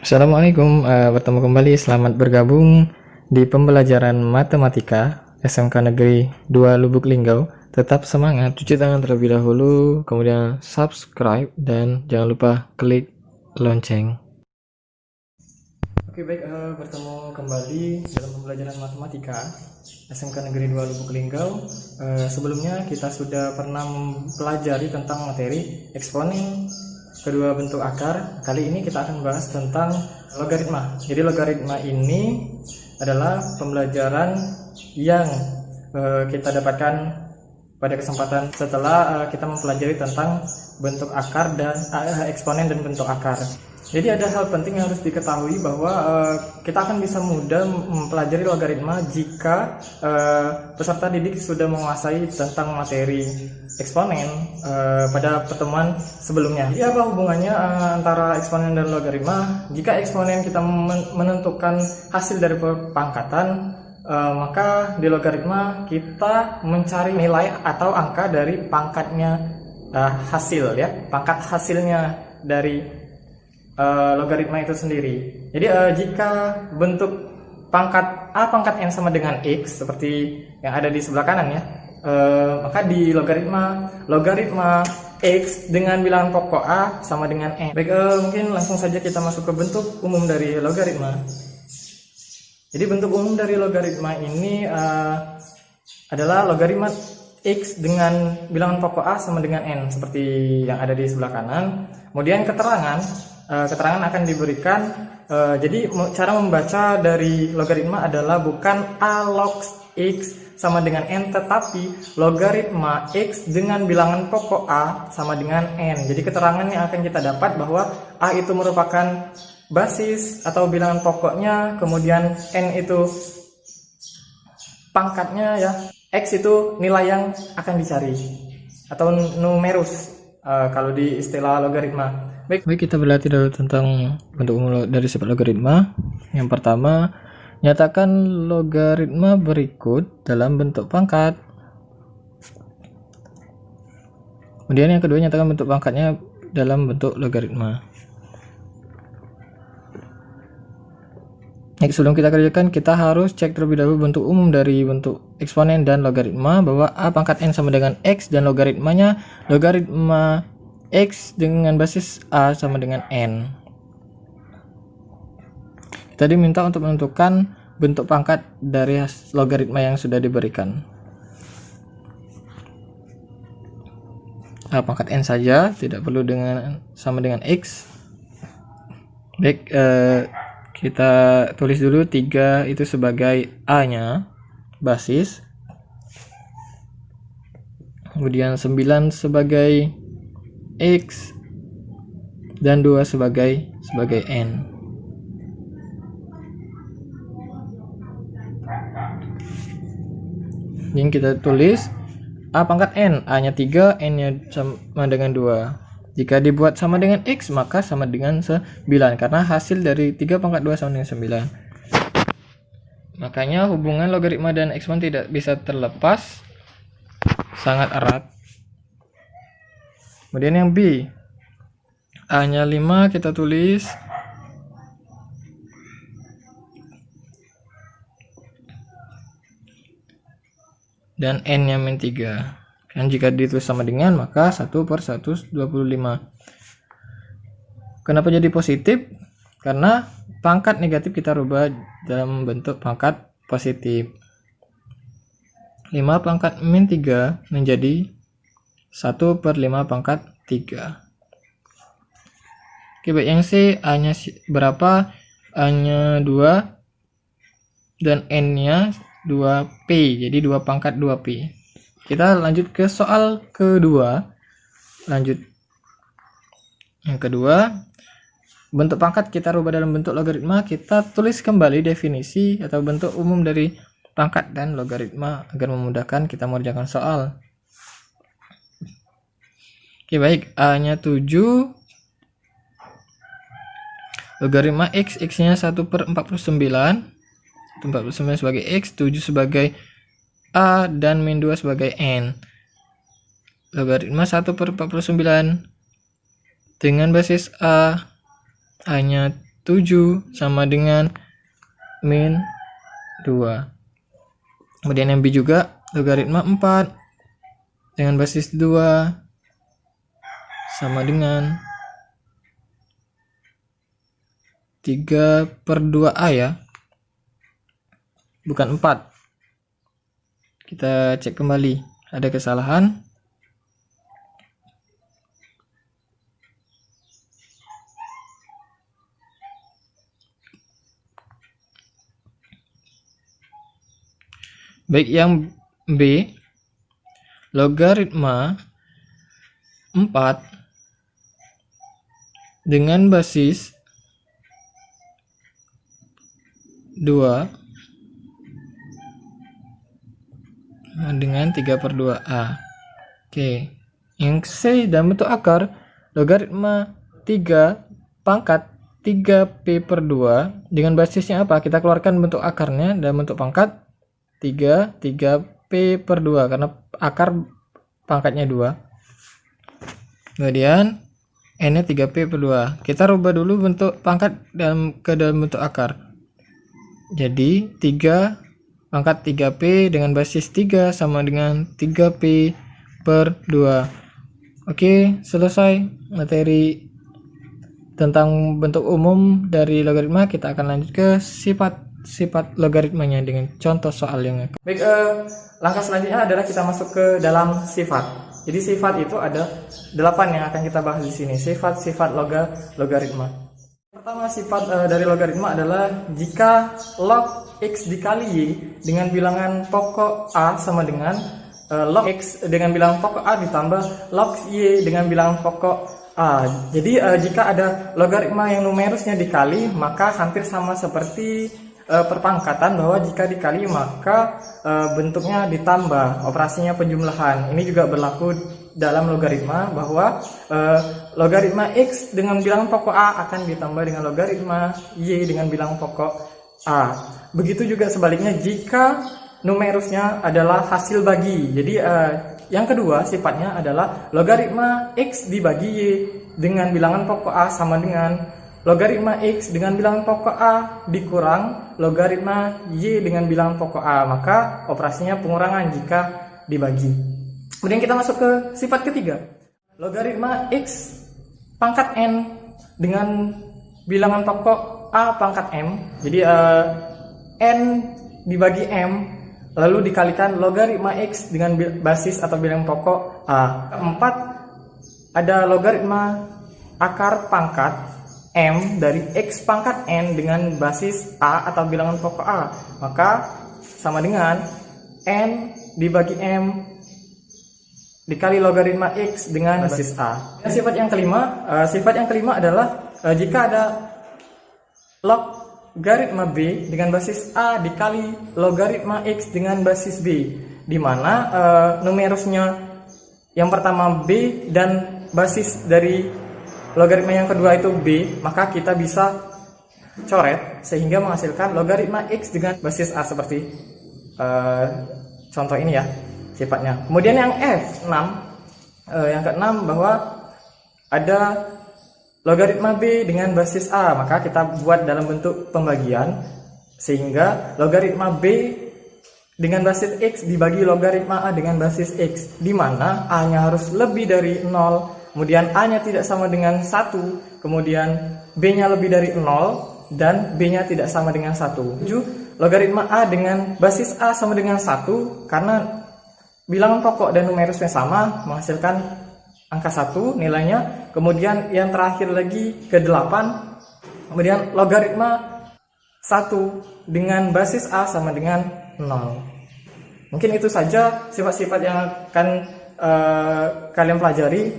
Assalamualaikum, bertemu kembali. Selamat bergabung di pembelajaran matematika SMK Negeri 2 Lubuk Linggau. Tetap semangat, cuci tangan terlebih dahulu, kemudian subscribe dan jangan lupa klik lonceng. Oke, baik, bertemu kembali dalam pembelajaran matematika SMK Negeri 2 Lubuk Linggau. Sebelumnya kita sudah pernah mempelajari tentang materi eksponen kedua bentuk akar. Kali ini kita akan bahas tentang logaritma. Jadi logaritma ini adalah pembelajaran yang kita dapatkan pada kesempatan setelah kita mempelajari tentang bentuk akar dan eksponen dan bentuk akar. Jadi ada hal penting yang harus diketahui bahwa kita akan bisa mudah mempelajari logaritma jika peserta didik sudah menguasai tentang materi eksponen pada pertemuan sebelumnya. Jadi apa hubungannya antara eksponen dan logaritma? Jika eksponen kita menentukan hasil dari pangkatan, maka di logaritma kita mencari nilai atau angka dari pangkatnya hasil, ya, pangkat hasilnya dari logaritma itu sendiri. Jadi jika bentuk pangkat A pangkat N sama dengan X seperti yang ada di sebelah kanan, ya, maka di logaritma X dengan bilangan pokok A sama dengan N. Baik, mungkin langsung saja kita masuk ke bentuk umum dari logaritma. Jadi bentuk umum dari logaritma ini adalah logaritma X dengan bilangan pokok A sama dengan N seperti yang ada di sebelah kanan. Kemudian keterangan akan diberikan. Jadi cara membaca dari logaritma adalah bukan A log X sama dengan N, tetapi logaritma X dengan bilangan pokok A sama dengan N. Jadi keterangan yang akan kita dapat bahwa A itu merupakan basis atau bilangan pokoknya, kemudian N itu pangkatnya, ya, X itu nilai yang akan dicari atau numerus kalau di istilah logaritma. Baik, kita berlatih dulu tentang bentuk umum dari sifat logaritma. Yang pertama, nyatakan logaritma berikut dalam bentuk pangkat. Kemudian yang kedua, nyatakan bentuk pangkatnya dalam bentuk logaritma. Sebelum kita kerjakan, kita harus cek terlebih dahulu bentuk umum dari bentuk eksponen dan logaritma, bahwa A pangkat N sama dengan X dan logaritmanya logaritma X dengan basis A sama dengan N. Kita diminta untuk menentukan bentuk pangkat dari logaritma yang sudah diberikan. A pangkat N saja, tidak perlu sama dengan X. Baik, kita tulis dulu 3 itu sebagai A-nya, basis. Kemudian 9 sebagai X dan 2 sebagai N. Yang kita tulis A pangkat N, A-nya 3, N-nya sama dengan 2. Jika dibuat sama dengan X, maka sama dengan 9, karena hasil dari 3 pangkat 2 sama dengan 9. Makanya hubungan logaritma dan eksponen tidak bisa terlepas, sangat erat. Kemudian yang B, A-nya 5 kita tulis, dan N-nya min 3. Dan jika ditulis sama dengan, maka 1/125. Kenapa jadi positif? Karena pangkat negatif kita rubah dalam bentuk pangkat positif. 5 pangkat min 3 menjadi 1/5 pangkat 3. Oke, baik, yang C, A-nya berapa? A-nya 2 dan N-nya 2P, jadi 2 pangkat 2P. Kita lanjut ke soal kedua. Lanjut yang kedua, bentuk pangkat kita rubah dalam bentuk logaritma. Kita tulis kembali definisi atau bentuk umum dari pangkat dan logaritma agar memudahkan kita mengerjakan soal. Oke, baik, A-nya 7, logaritma X, X-nya 1/49, 49 sebagai X, 7 sebagai A, dan min 2 sebagai N. Logaritma 1/49 dengan basis A, A-nya 7 sama dengan min 2. Kemudian yang B juga logaritma 4 dengan basis 2 sama dengan 3/2A ya, bukan 4. Kita cek kembali, ada kesalahan. Baik, yang B logaritma 4 dengan basis 2 dengan 3/2A. Oke, yang C dalam bentuk akar logaritma 3 pangkat 3p/2 dengan basisnya apa? Kita keluarkan bentuk akarnya dalam bentuk pangkat 3p/2 karena akar pangkatnya 2. Kemudian n-nya 3p/2. Kita rubah dulu bentuk pangkat ke dalam bentuk akar. Jadi 3 pangkat 3p dengan basis 3 sama dengan 3p/2. Oke, selesai materi tentang bentuk umum dari logaritma. Kita akan lanjut ke sifat logaritmanya dengan contoh soal yang baik. Langkah selanjutnya adalah kita masuk ke dalam sifat. Jadi sifat itu ada 8 yang akan kita bahas di sini. Sifat-sifat logaritma. Pertama, sifat dari logaritma adalah jika log x dikali y dengan bilangan pokok a sama dengan log x dengan bilangan pokok a ditambah log y dengan bilangan pokok a. Jadi jika ada logaritma yang numerusnya dikali, maka hampir sama seperti perpangkatan, bahwa jika dikali maka bentuknya ditambah, operasinya penjumlahan. Ini juga berlaku dalam logaritma, bahwa logaritma x dengan bilangan pokok a akan ditambah dengan logaritma y dengan bilangan pokok a. Begitu juga sebaliknya jika numerusnya adalah hasil bagi. Jadi yang kedua sifatnya adalah logaritma x dibagi y dengan bilangan pokok a sama dengan logaritma x dengan bilangan pokok a dikurang logaritma y dengan bilangan pokok a, maka operasinya pengurangan jika dibagi. Kemudian kita masuk ke sifat ketiga, logaritma x pangkat n dengan bilangan pokok a pangkat m. Jadi n dibagi m lalu dikalikan logaritma x dengan basis atau bilangan pokok a. Keempat, ada logaritma akar pangkat m dari x pangkat n dengan basis a atau bilangan pokok a, maka sama dengan n dibagi m dikali logaritma x dengan basis a. Dan sifat yang kelima adalah jika ada logaritma b dengan basis a dikali logaritma x dengan basis b, di mana numerusnya yang pertama b dan basis dari logaritma yang kedua itu b, maka kita bisa coret sehingga menghasilkan logaritma x dengan basis a seperti contoh ini ya sifatnya. Kemudian yang F6, yang keenam, bahwa ada logaritma b dengan basis a, maka kita buat dalam bentuk pembagian sehingga logaritma b dengan basis x dibagi logaritma a dengan basis x, di mana a-nya harus lebih dari 0, kemudian a-nya tidak sama dengan 1, kemudian b-nya lebih dari 0, dan b-nya tidak sama dengan 1. 7. Logaritma a dengan basis a sama dengan 1, karena bilangan pokok dan numerusnya sama, menghasilkan angka 1 nilainya. Kemudian yang terakhir lagi ke 8, kemudian logaritma 1 dengan basis a sama dengan 0. Mungkin itu saja sifat-sifat yang akan kalian pelajari.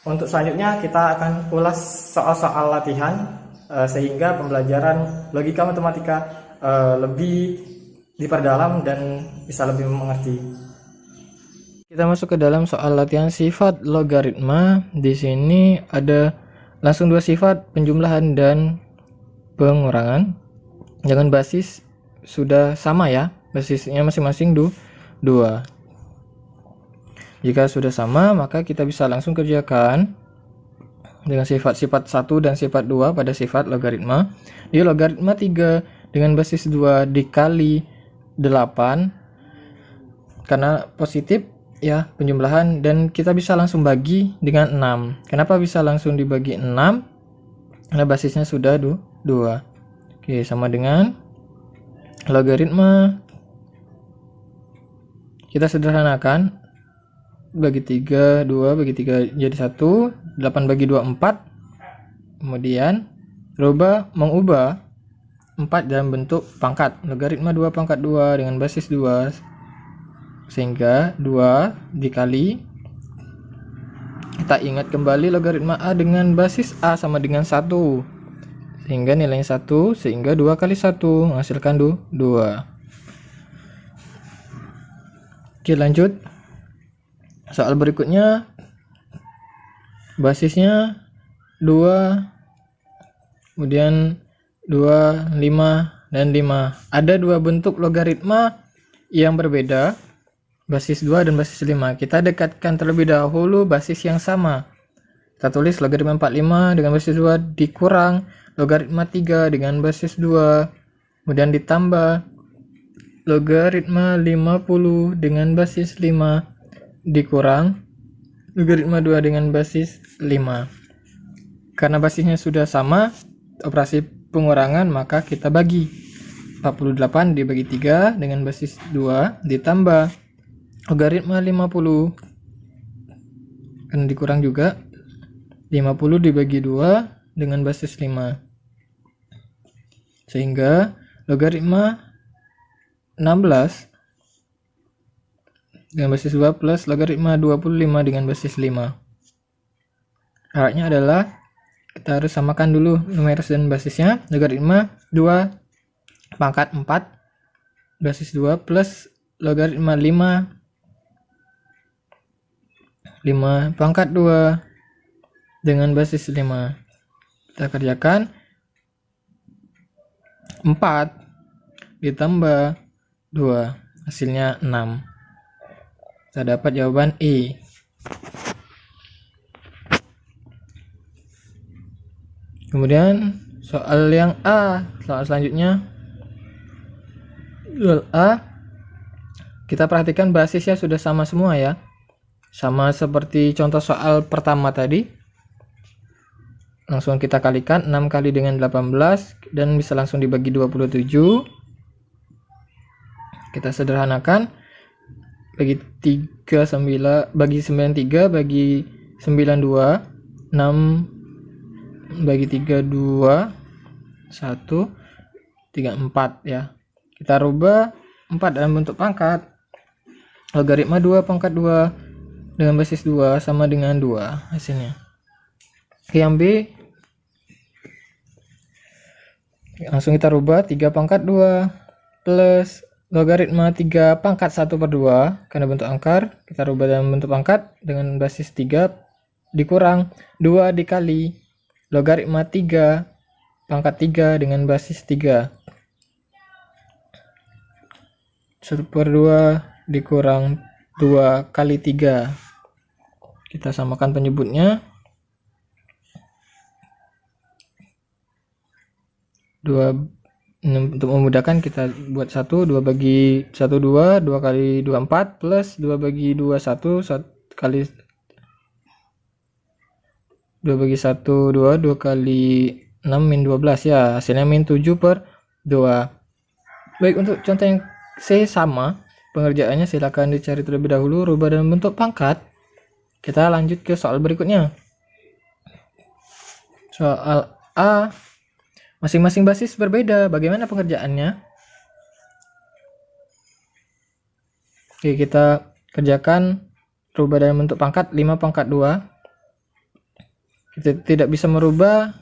Untuk selanjutnya kita akan ulas soal-soal latihan sehingga pembelajaran logika matematika lebih diperdalam dan bisa lebih mengerti. Kita masuk ke dalam soal latihan sifat logaritma. Di sini ada langsung dua sifat, penjumlahan dan pengurangan. Jangan basis sudah sama ya, basisnya masing-masing 2. Jika sudah sama, maka kita bisa langsung kerjakan. dengan sifat-sifat 1 dan sifat 2 pada sifat logaritma. Jadi logaritma 3 dengan basis 2 dikali 8 karena positif ya penjumlahan, dan kita bisa langsung bagi dengan 6. Kenapa bisa langsung dibagi 6? Karena basisnya sudah 2. Oke, sama dengan logaritma, kita sederhanakan, bagi 3, 2 bagi 3 jadi 1, 8 bagi 2 4. Kemudian mengubah 4 dalam bentuk pangkat, logaritma 2 pangkat 2 dengan basis 2, sehingga 2 dikali, kita ingat kembali logaritma A dengan basis A sama dengan 1, sehingga nilainya 1, sehingga 2 kali 1 menghasilkan 2. Oke, lanjut. Soal berikutnya, basisnya 2, kemudian 2, 5, dan 5. Ada 2 bentuk logaritma yang berbeda, basis 2 dan basis 5. Kita dekatkan terlebih dahulu basis yang sama. Kita tulis logaritma 45 dengan basis 2 dikurang logaritma 3 dengan basis 2, kemudian ditambah logaritma 50 dengan basis 5 dikurang logaritma 2 dengan basis 5. Karena basisnya sudah sama, operasi pengurangan, maka kita bagi 48 dibagi 3 dengan basis 2 ditambah logaritma 50 kan dikurang juga 50 dibagi 2 dengan basis 5, sehingga logaritma 16 dengan basis 2 plus logaritma 25 dengan basis 5. Syaratnya adalah kita harus samakan dulu numeros dan basisnya. Logaritma 2 pangkat 4 basis 2 plus logaritma 5 pangkat 2 dengan basis 5. Kita kerjakan 4 ditambah 2, hasilnya 6. Kita dapat jawaban E. Kemudian soal yang A, soal selanjutnya. Soal A, kita perhatikan basisnya sudah sama semua ya. Sama seperti contoh soal pertama tadi. Langsung kita kalikan 6 kali dengan 18 dan bisa langsung dibagi 27. Kita sederhanakan, bagi 9 bagi 93 bagi 92, 6 bagi 3 2, 1 3 4 ya. Kita rubah 4 dalam bentuk pangkat. Logaritma 2 pangkat 2 dengan basis 2 sama dengan 2 hasilnya. Yang B, langsung kita rubah 3 pangkat 2 plus logaritma 3 pangkat 1/2 karena bentuk angkar, kita rubah dalam bentuk pangkat dengan basis 3 dikurang 2 dikali logaritma 3 pangkat 3 dengan basis 3. 1/2 dikurang 2 kali 3. Kita samakan penyebutnya. 2, untuk memudahkan kita buat 1, 2 bagi 1 2, 2 kali 2 4 plus 2 bagi 2 1, 1 kali 2 bagi 1 2, 2 kali 6 min 12 ya, hasilnya min 7/2. Baik, untuk contoh yang C sama pengerjaannya, silakan dicari terlebih dahulu, rubah dalam bentuk pangkat. Kita lanjut ke soal berikutnya. Soal A, masing-masing basis berbeda. Bagaimana pengerjaannya? Oke, kita kerjakan rubah dalam bentuk pangkat 5 pangkat 2. Kita tidak bisa merubah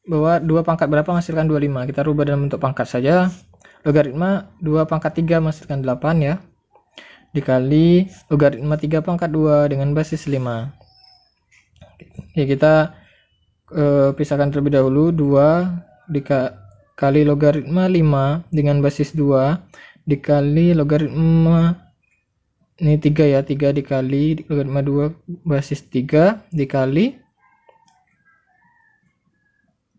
bahwa 2 pangkat berapa menghasilkan 25. Kita rubah dalam bentuk pangkat saja. Logaritma 2 pangkat 3 menghasilkan 8 ya. Dikali logaritma 3 pangkat 2 dengan basis 5. Oke, kita pisahkan terlebih dahulu. 2 dikali logaritma 5 dengan basis 2 dikali logaritma ini 3 ya, 3 dikali logaritma 2 basis 3 dikali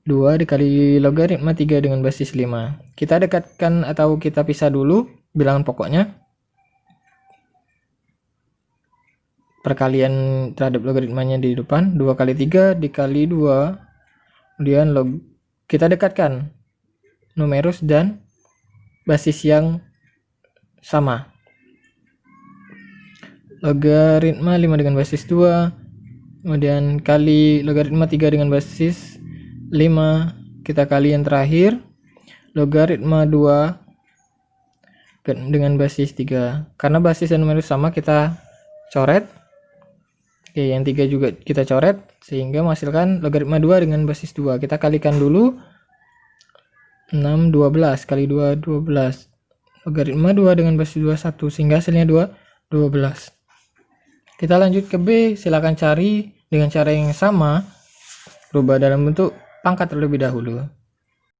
2 dikali logaritma 3 dengan basis 5. Kita dekatkan atau kita pisah dulu bilangan pokoknya. Perkalian terhadap logaritmanya di depan. 2 kali 3 dikali 2. Kemudian kita dekatkan numerus dan basis yang sama. Logaritma 5 dengan basis 2. Kemudian kali logaritma 3 dengan basis 5, kita kali yang terakhir logaritma 2 dengan basis 3. Karena basis dan numerus sama, kita coret. Oke, yang 3 juga kita coret sehingga menghasilkan logaritma 2 dengan basis 2. Kita kalikan dulu. 6 12 kali 2 12. Logaritma 2 dengan basis 2 1 sehingga hasilnya 12. Kita lanjut ke B, silakan cari dengan cara yang sama, rubah dalam bentuk pangkat terlebih dahulu.